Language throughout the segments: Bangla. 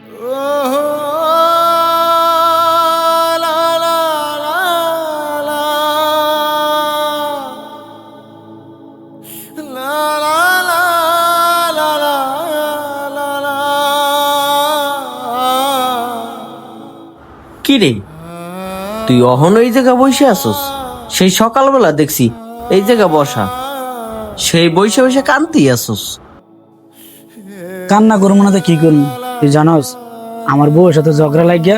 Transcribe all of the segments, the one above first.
কি রে, তুই অহনো এই জায়গা বসে আসস? সেই সকালবেলা দেখছি এই জায়গা বসা, সেই বসে বসে কান্তি আসস। কান্না করবো না তো কি করবো? তুই জানোস আমার বউর সাথে ঝগড়া লাগিয়া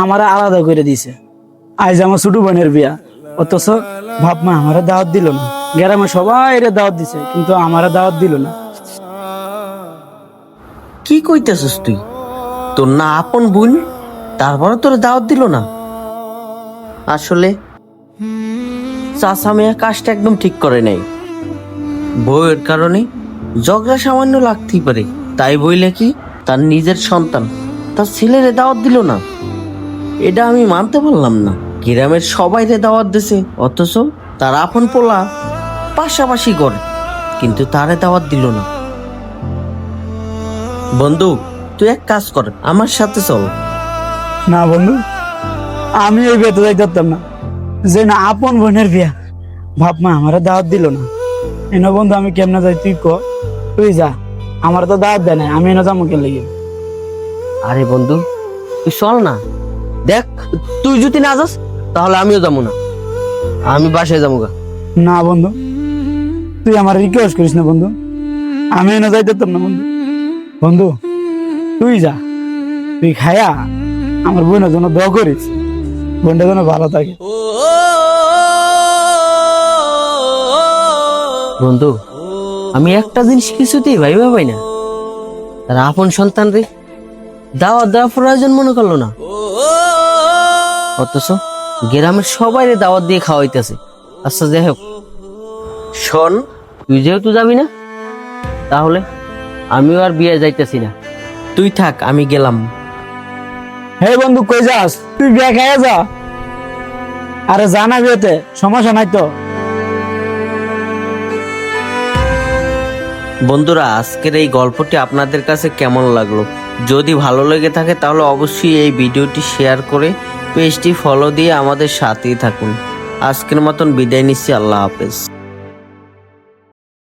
আমার আলাদা করে দিছে। আজ আমার ছোট বোনের বিয়া, অথচ বাপ মা আমার দাওয়াত দিল না। গ্রামে সবাই দাওয়াত দিছে, কিন্তু আমার দাওয়াত দিল না। কি কইতেছস তুই? তোর না আপন বোন, তারপরে তোর দাওয়াত দিল না? আসলে চাচা মেয়া কাজটা একদম ঠিক করে নাই। বউয়ের কারণে ঝগড়া সামান্য লাগতেই পারে, তাই বইলে কি তার নিজের সন্তান তার ছেলেরে দাওয়াত দিল না? এটা আমি মানতে পারলাম না। গ্রামের সবাইরে দাওয়াত দিছে, অথচ তার আপন পোলা পাশাপাশি করে, কিন্তু তারে দাওয়াত দিল না। বন্ধু, তুই এক কাজ কর, আমার সাথে চল। না বন্ধু, আমি এই বিয়েতে যাইতে পারতাম না। যে না আপন বোনের বিয়া, বাপ মা আমার দাওয়াত দিল না। এনে বন্ধু আমি কেমনে যাই? তুই ক, তুই যা, আমার তো দাওয়াত দেয় নাই, আমি এনে যাবো কেন লেগে? আরে বন্ধু, তুই চল না। দেখ, তুই যদি না যাস তাহলে আমিও যাবো না, আমি বাসায় যাবো গা। না বন্ধু, তুই আমার রিকোয়েস্ট করিস না বন্ধু, আমি এনে যাইতে পারতাম না বন্ধু। বন্ধু তুই যা, তুই খায়া আমার বোনের জন্য দোয়া করিস, বোনটা যেন ভালো থাকে। বন্ধু, আমি একটা জিনিস কিছুতেই ভাইবা পাই না, তার আপন সন্তান রে দাওয়াত দেওয়া প্রয়োজন মনে করলো না, অথচ গ্রামের সবাই রে দাওয়াত দিয়ে খাওয়াইতেছে। আচ্ছা যাই হোক, শোন, তুই যেহেতু যাবি না, তাহলে আমিও আর বিয়ে যাইতেছি না। তুই থাক, আমি গেলাম। হে বন্ধু, কই যাস? তুই বিয়া খাইয়া যা। আরে যা না বিয়েতে, সমস্যা নাই তো। বন্ধুরা, আজকের এই গল্পটি আপনাদের কাছে কেমন লাগলো? যদি ভালো লেগে থাকে তাহলে অবশ্যই এই ভিডিওটি শেয়ার করে পেজটি ফলো দিয়ে আমাদের সাথেই থাকুন। আজকের মতন বিদায় নিচ্ছি, আল্লাহ হাফেজ।